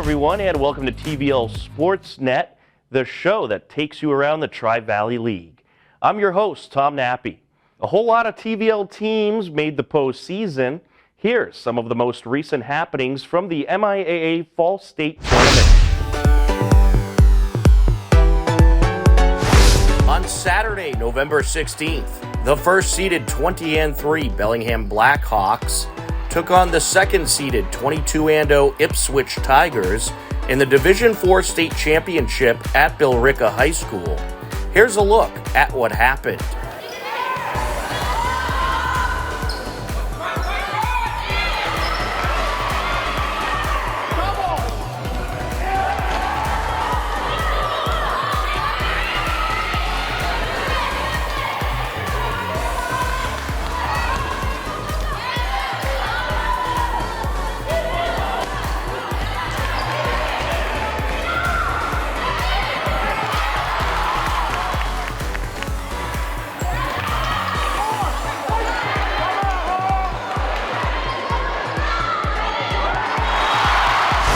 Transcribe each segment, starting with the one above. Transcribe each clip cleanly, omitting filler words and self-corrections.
everyone, and welcome to TVL Sports Net, the show that takes you around the Tri-Valley League. I'm your host, Tom Nappy. A whole lot of TVL teams made the postseason. Here's some of the most recent happenings from the MIAA Fall State Tournament. On Saturday, November 16th, the first-seeded 20-3 Bellingham Blackhawks took on the second-seeded 22-0 Ipswich Tigers in the Division IV State Championship at Billerica High School. Here's a look at what happened.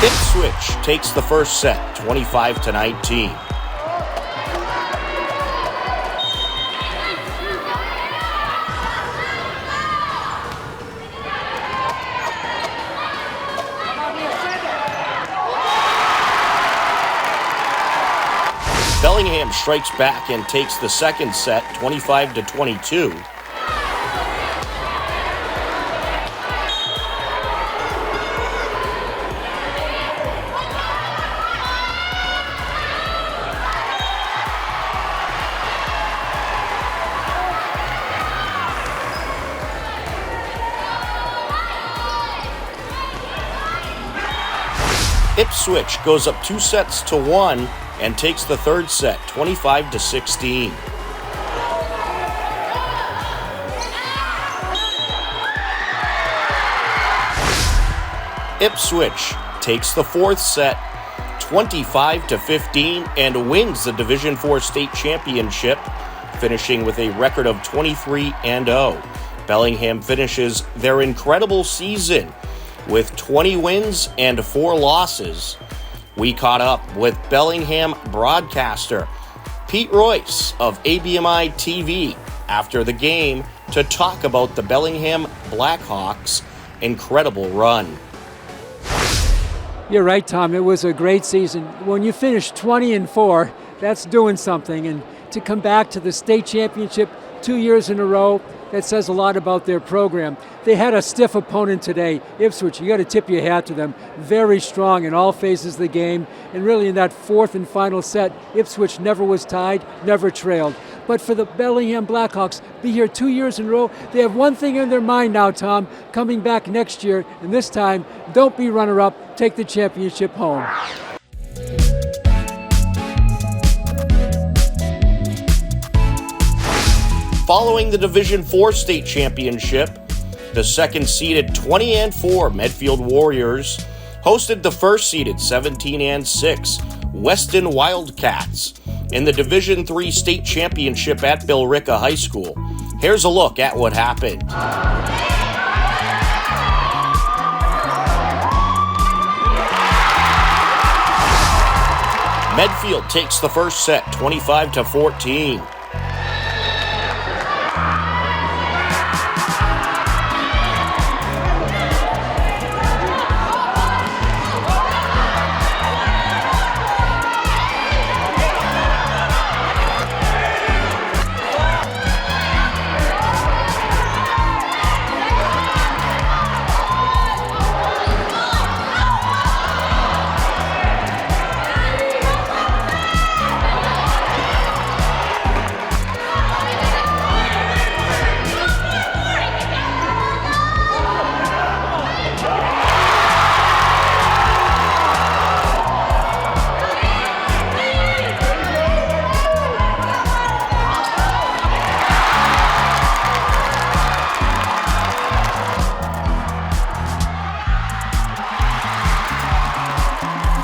Ipswich takes the first set, 25-19. Bellingham strikes back and takes the second set, 25-22. Ipswich goes up 2-1 and takes the third set, 25-16. Ipswich takes the fourth set, 25-15, and wins the Division IV State Championship, finishing with a record of 23-0. Bellingham finishes their incredible season with 20 wins and 4 losses. We caught up with Bellingham broadcaster Pete Royce of ABMI TV after the game to talk about the Bellingham Blackhawks' incredible run. You're right, Tom. It was a great season. When you finish 20-4, that's doing something. And to come back to the state championship 2 years in a row, that says a lot about their program. They had a stiff opponent today, Ipswich. You got to tip your hat to them. Very strong in all phases of the game. And really in that fourth and final set, Ipswich never was tied, never trailed. But for the Bellingham Blackhawks, be here 2 years in a row, they have one thing in their mind now, Tom, coming back next year, and this time, don't be runner-up, take the championship home. Following the Division IV State Championship, the second-seeded 20-4 Medfield Warriors hosted the first-seeded 17-6 Weston Wildcats in the Division III State Championship at Billerica High School. Here's a look at what happened. Medfield takes the first set, 25-14.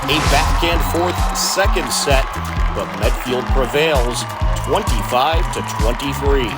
A back-and-forth second set, but Medfield prevails 25-23.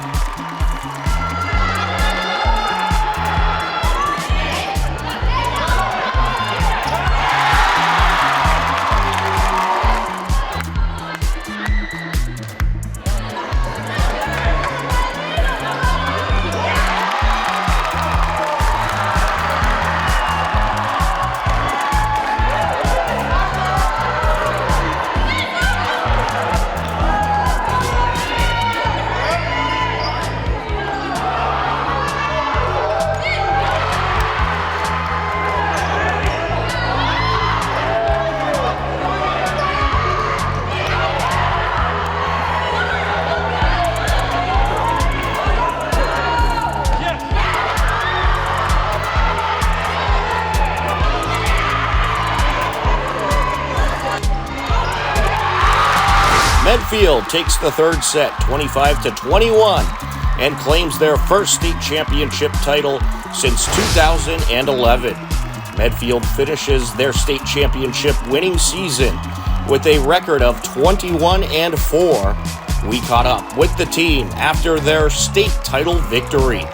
Medfield takes the third set 25-21 and claims their first state championship title since 2011. Medfield finishes their state championship winning season with a record of 21-4. We caught up with the team after their state title victory.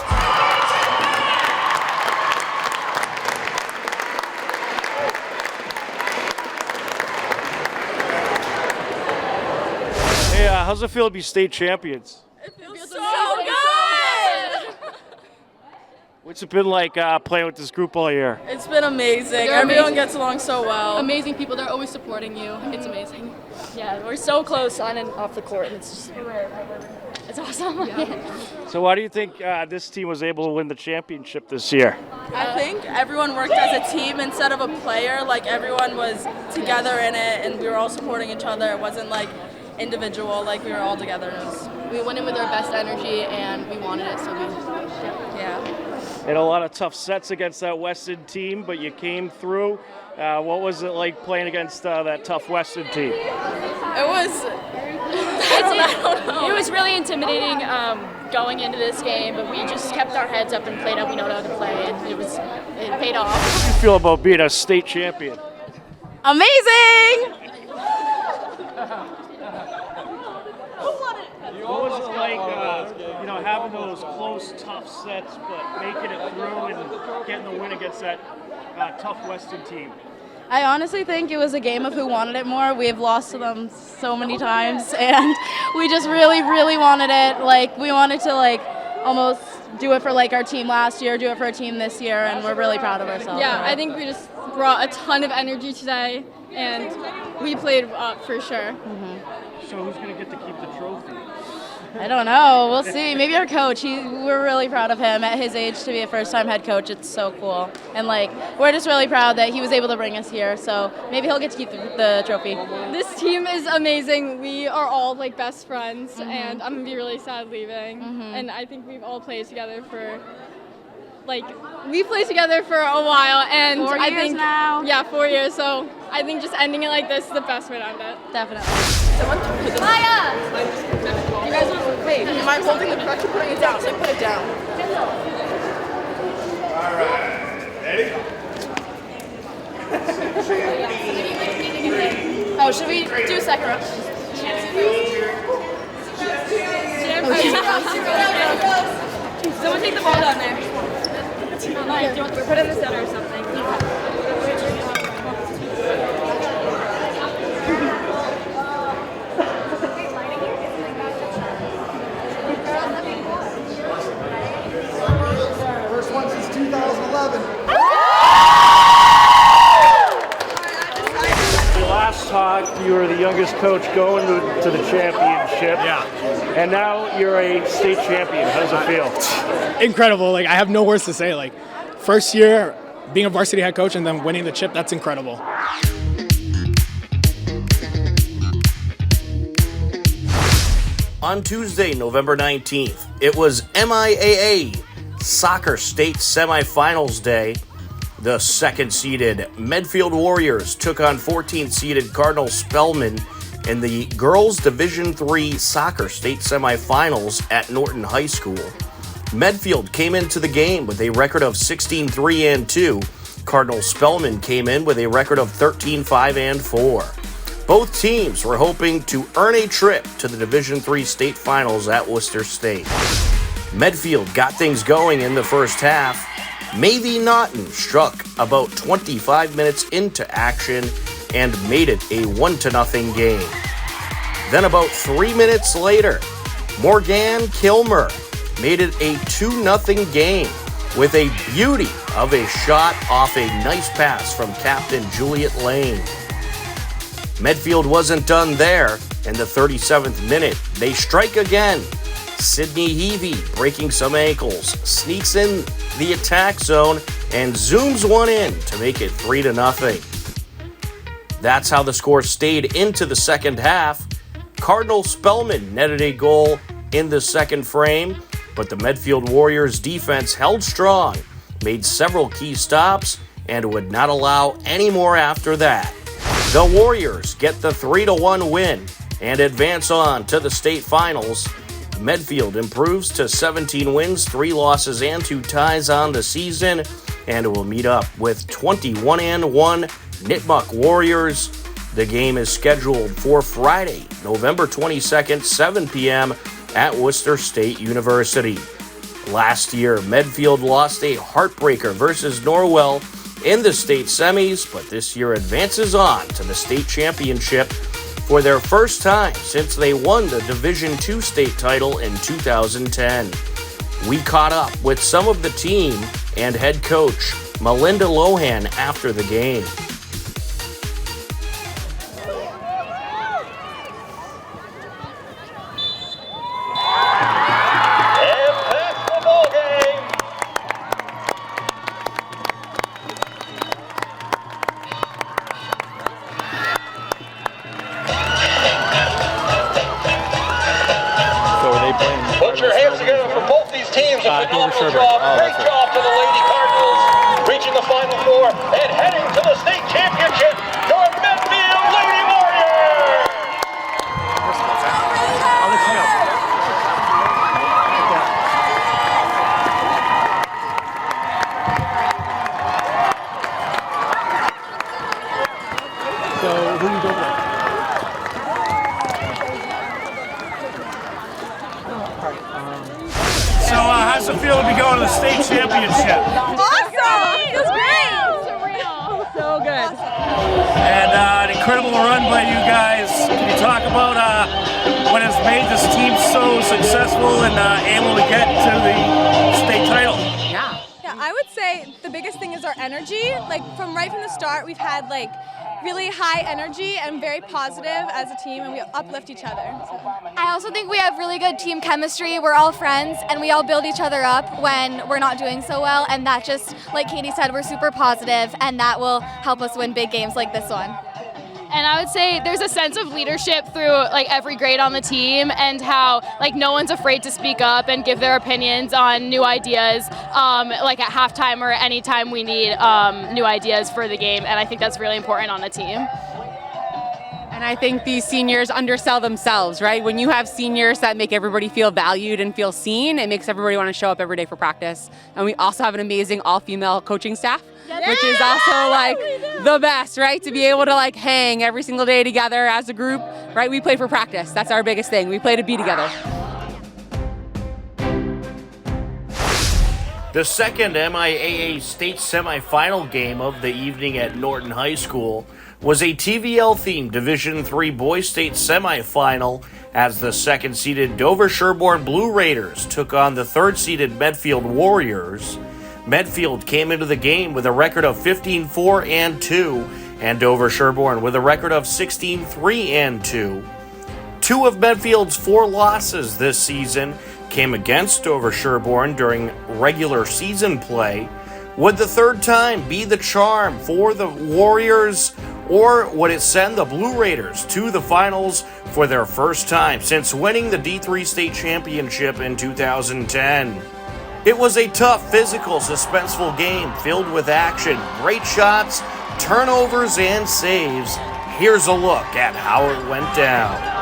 Hey, how's it feel to be state champions? It feels so good! What's it been like playing with this group all year? It's been amazing. They're Everyone amazing. gets along so well. Amazing people. They're always supporting you. It's amazing. Yeah, we're so close on and off the court, and it's just, it's awesome. So why do you think this team was able to win the championship this year? I think everyone worked as a team instead of a player. Like, everyone was together in it, and we were all supporting each other. It wasn't like individual, like we were all together. We went in with our best energy, and we wanted it, so we. Yeah. Had a lot of tough sets against that Weston team, but you came through. What was it like playing against that tough Weston team? It was. It was really intimidating going into this game, but we just kept our heads up and played how we know how to play, and it paid off. How do you feel about being a state champion? Amazing! What was it like, having those close, tough sets, but making it through and getting the win against that tough Weston team? I honestly think it was a game of who wanted it more. We have lost to them so many times, and we just really, really wanted it. Like, we wanted to, almost do it for, our team last year, do it for our team this year, and we're really proud of ourselves. Yeah, I think we just brought a ton of energy today, and we played up for sure. So who's going to get to keep the trophy? I don't know. We'll see. Maybe our coach. We're really proud of him at his age to be a first-time head coach. It's so cool. And, we're just really proud that he was able to bring us here. So maybe he'll get to keep the trophy. This team is amazing. We are all best friends, and I'm gonna be really sad leaving. And I think we've all played together for. We played together for a while, and 4 I years think now. Yeah, 4 years. So I think just ending it like this is the best way to end it. Definitely. You guys are, wait, am I holding the pressure, putting it down? So put it down. All right. Ready? Oh, should we do a second round? Someone take the ball down there. Put it in the center or something. First one since 2011. Last talk, you were the youngest coach going to the championship. Yeah. And now you're a state champion. How does it feel? Incredible. I have no words to say. First year being a varsity head coach and then winning the chip, that's incredible. On Tuesday, November 19th, it was MIAA Soccer State Semifinals Day. The second-seeded Medfield Warriors took on 14th-seeded Cardinal Spellman in the Girls Division III Soccer State Semifinals at Norton High School. Medfield came into the game with a record of 16-3-2. Cardinal Spellman came in with a record of 13-5-4. Both teams were hoping to earn a trip to the Division III state finals at Worcester State. Medfield got things going in the first half. Mavie Naughton struck about 25 minutes into action and made it a 1-0 game. Then about 3 minutes later, Morgan Kilmer made it a 2-0 game with a beauty of a shot off a nice pass from captain Juliet Lane. Medfield wasn't done there. In the 37th minute, they strike again. Sydney Heavey, breaking some ankles, sneaks in the attack zone and zooms one in to make it 3-0. That's how the score stayed into the second half. Cardinal Spellman netted a goal in the second frame, but the Medfield Warriors defense held strong, made several key stops, and would not allow any more after that. The Warriors get the 3-1 win and advance on to the state finals. Medfield improves to 17 wins, 3 losses, and 2 ties on the season, and will meet up with 21-1 Nipmuc Warriors. The game is scheduled for Friday, November 22nd, 7 p.m. at Worcester State University. Last year, Medfield lost a heartbreaker versus Norwell in the state semis, but this year advances on to the state championship for their first time since they won the Division II state title in 2010. We caught up with some of the team and head coach Melinda Lohan after the game. Put your hands together for both these teams. A phenomenal job. Great job to the Lady Cardinals, reaching the Final Four and heading to the state championship. Your Medfield Lady Warriors. I'll let you know. So who you go with? So how's it feel to be going to the state championship? Awesome! Feels great! Surreal. So good. And an incredible run by you guys. Can you talk about what has made this team so successful and able to get to the state title? Yeah, I would say the biggest thing is our energy. Like right from the start, we've had like really high energy and very positive as a team, and we uplift each other. So. I also think we have really good team chemistry. We're all friends, and we all build each other up when we're not doing so well, and that just, like Katie said, we're super positive, and that will help us win big games like this one. And I would say there's a sense of leadership through like every grade on the team, and how like no one's afraid to speak up and give their opinions on new ideas, like at halftime or any time we need new ideas for the game. And I think that's really important on the team. And I think these seniors undersell themselves, right? When you have seniors that make everybody feel valued and feel seen, it makes everybody want to show up every day for practice. And we also have an amazing all-female coaching staff, which is also like the best, right? To be able to like hang every single day together as a group, right? We play for practice. That's our biggest thing. We play to be together. The second MIAA state semifinal game of the evening at Norton High School was a TVL-themed Division III Boys State semifinal as the second-seeded Dover-Sherborn Blue Raiders took on the third-seeded Medfield Warriors. Medfield came into the game with a record of 15-4-2, and Dover-Sherborn with a record of 16-3-2. 2 of Medfield's 4 losses this season came against Dover-Sherborn during regular season play. Would the third time be the charm for the Warriors, or would it send the Blue Raiders to the finals for their first time since winning the D3 state championship in 2010? It was a tough, physical, suspenseful game filled with action, great shots, turnovers, and saves. Here's a look at how it went down.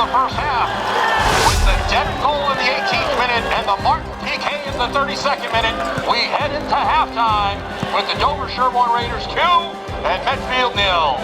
the first half. With the dead goal in the 18th minute and the Martin PK in the 32nd minute, we head into halftime with the Dover-Sherborn Raiders 2 and Medfield 0.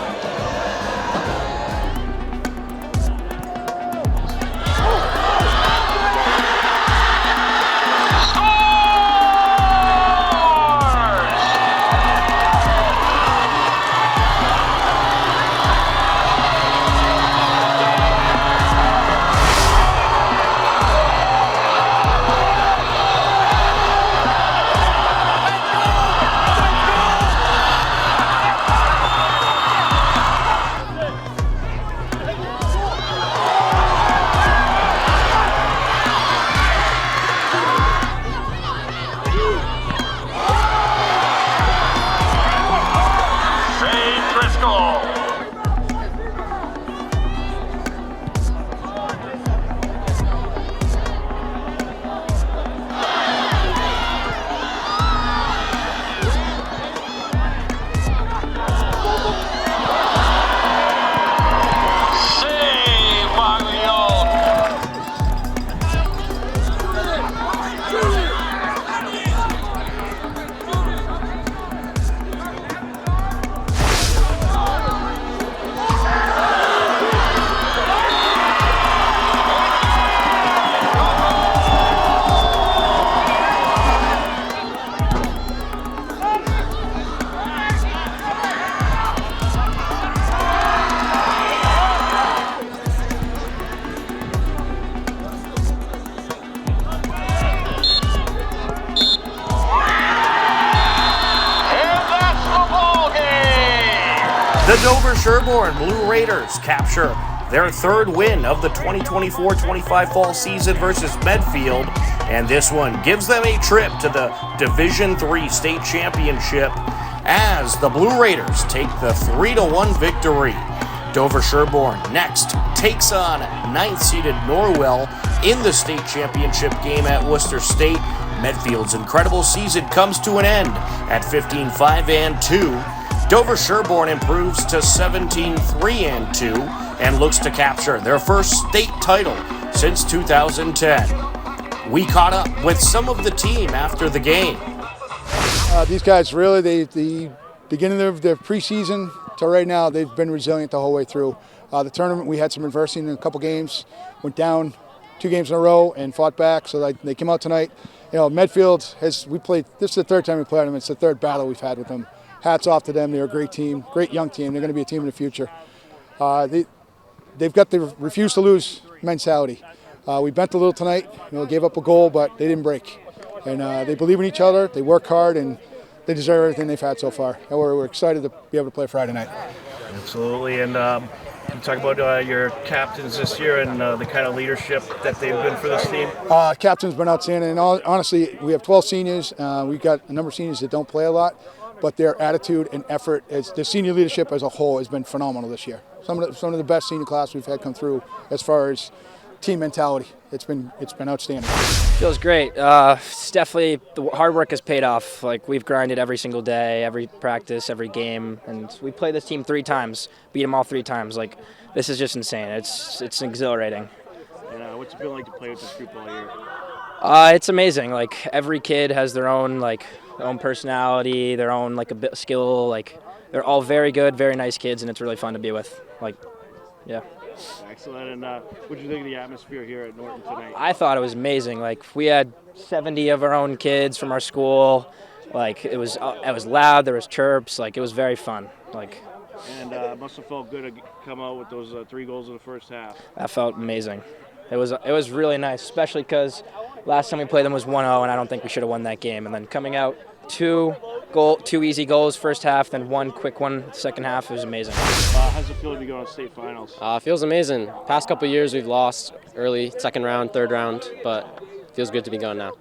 The Dover-Sherborn Blue Raiders capture their third win of the 2024-25 fall season versus Medfield, and this one gives them a trip to the Division III state championship as the Blue Raiders take the 3-1 victory. Dover-Sherborn next takes on 9th-seeded Norwell in the state championship game at Worcester State. Medfield's incredible season comes to an end at 15-5-2. Dover-Sherborn improves to 17-3-2 and looks to capture their first state title since 2010. We caught up with some of the team after the game. These guys really, the beginning of their preseason to right now, they've been resilient the whole way through. The tournament, we had some adversity in a couple games, went down 2 games in a row and fought back, so they came out tonight. You know, Medfield, this is the third time we played them. It's the third battle we've had with them. Hats off to them. They're a great team, great young team. They're going to be a team in the future. They've got the refuse to lose mentality. We bent a little tonight, gave up a goal, but they didn't break. And they believe in each other, they work hard, and they deserve everything they've had so far. And we're excited to be able to play Friday night. Absolutely. And can you talk about your captains this year and the kind of leadership that they've been for this team? Captain's been outstanding. And honestly, we have 12 seniors. We've got a number of seniors that don't play a lot, but their attitude and effort, the senior leadership as a whole has been phenomenal this year. Some of the best senior class we've had come through as far as team mentality. It's been outstanding. Feels great. It's definitely the hard work has paid off. Like, we've grinded every single day, every practice, every game, and we played this team 3 times, beat them all 3 times. Like, this is just insane. It's exhilarating. And what's it been like to play with this group all year? It's amazing. Like, every kid has their own personality, their own a bit skill. Like, they're all very good, very nice kids, and it's really fun to be with. Yeah. Excellent. And what did you think of the atmosphere here at Norton tonight? I thought it was amazing. We had 70 of our own kids from our school. It was loud. There was chirps. It was very fun. And it must have felt good to come out with those 3 goals in the first half. That felt amazing. It was really nice, especially because last time we played them was 1-0, and I don't think we should have won that game. And then coming out 2 easy goals first half, then 1 quick one second half. It was amazing. How's it feel to be going to state finals? Feels amazing. Past couple of years we've lost early, second round, third round, but it feels good to be going now.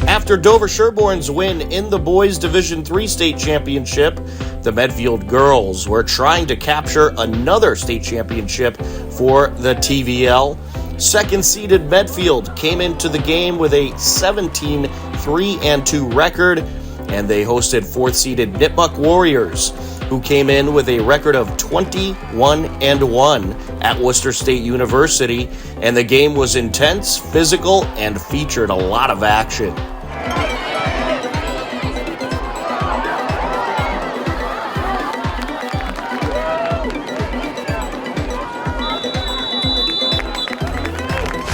After Dover-Sherborn's win in the Boys Division III state championship, the Medfield girls were trying to capture another state championship for the TVL. Second-seeded Medfield came into the game with a 17-3-2 record, and they hosted 4th-seeded Nipmuc Warriors. who came in with a record of 21-1 at Worcester State University, and the game was intense, physical, and featured a lot of action.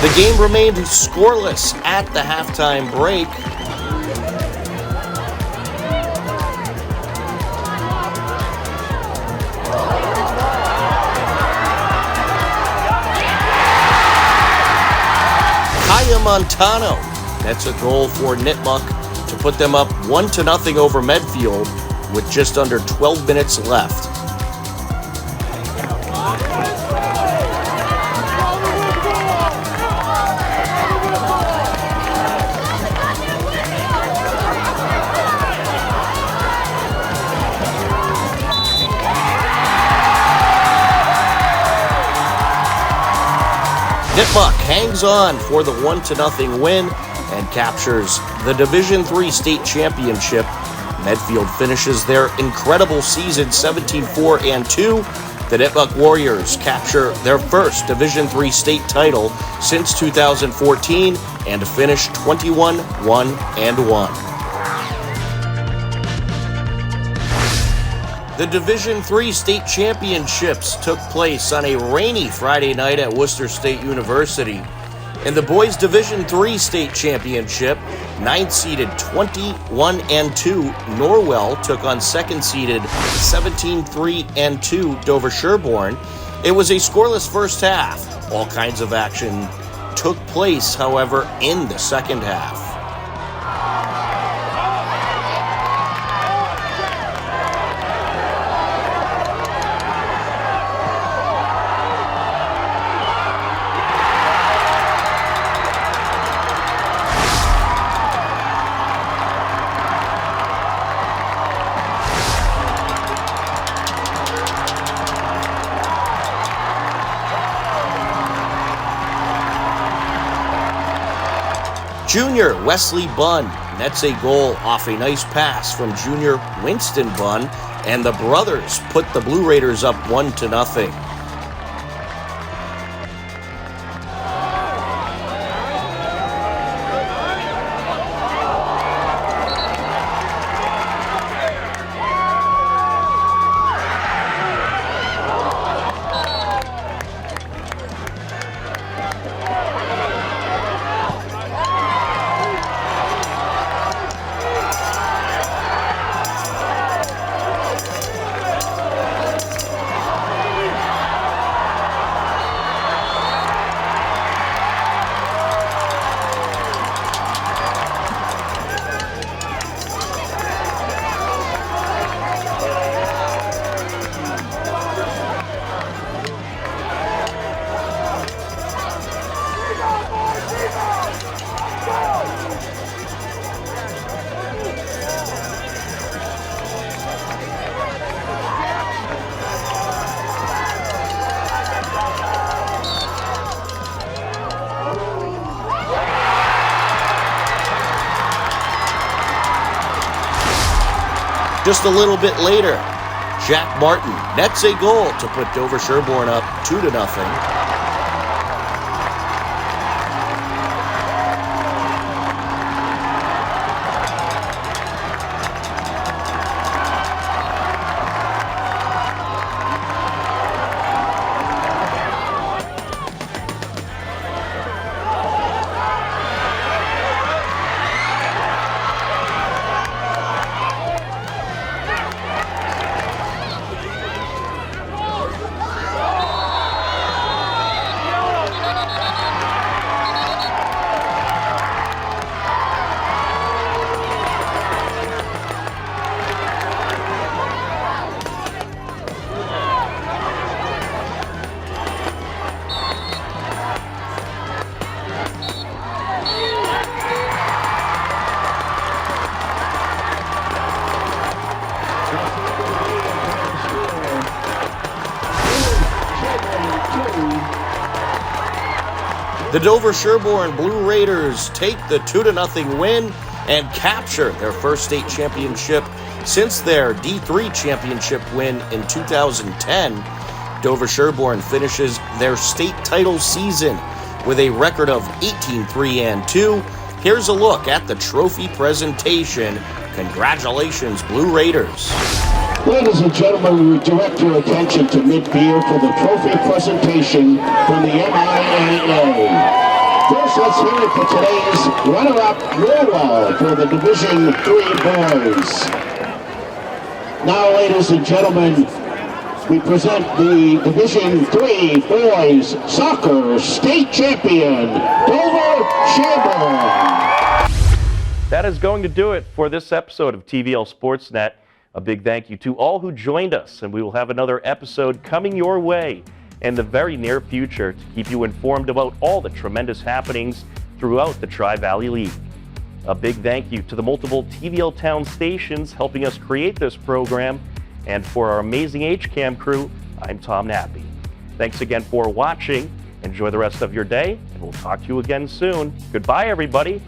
The game remained scoreless at the halftime break. Montano nets a goal for Nipmuc to put them up 1-0 over Medfield with just under 12 minutes left. Nipmuc hangs on for the 1-0 win and captures the Division III state championship. Medfield finishes their incredible season 17-4-2. The Nipmuc Warriors capture their first Division III state title since 2014 and finish 21-1-1. The Division III state championships took place on a rainy Friday night at Worcester State University. In the boys' Division III state championship, 9th-seeded 21-2 Norwell took on 2nd-seeded 17-3-2 Dover-Sherborn. It was a scoreless first half. All kinds of action took place, however, in the second half. Junior Wesley Bunn nets a goal off a nice pass from junior Winston Bunn, and the brothers put the Blue Raiders up 1-0. Just a little bit later, Jack Martin nets a goal to put Dover-Sherborn up 2-0. The Dover-Sherborn Blue Raiders take the 2-0 win and capture their first state championship Since their D3 championship win in 2010, Dover-Sherborn finishes their state title season with a record of 18-3-2. Here's a look at the trophy presentation. Congratulations, Blue Raiders. Ladies and gentlemen, we direct your attention to midfield for the trophy presentation from the MIAA. First, let's hear it for today's runner-up, Norwell, for the Division III boys. Now, ladies and gentlemen, we present the Division III boys soccer state champion, Dover-Sherborn. That is going to do it for this episode of TVL Sports Net. A big thank you to all who joined us, and we will have another episode coming your way in the very near future to keep you informed about all the tremendous happenings throughout the Tri-Valley League. A big thank you to the multiple TVL Town stations helping us create this program, and for our amazing HCAM crew, I'm Tom Nappy. Thanks again for watching. Enjoy the rest of your day, and we'll talk to you again soon. Goodbye, everybody.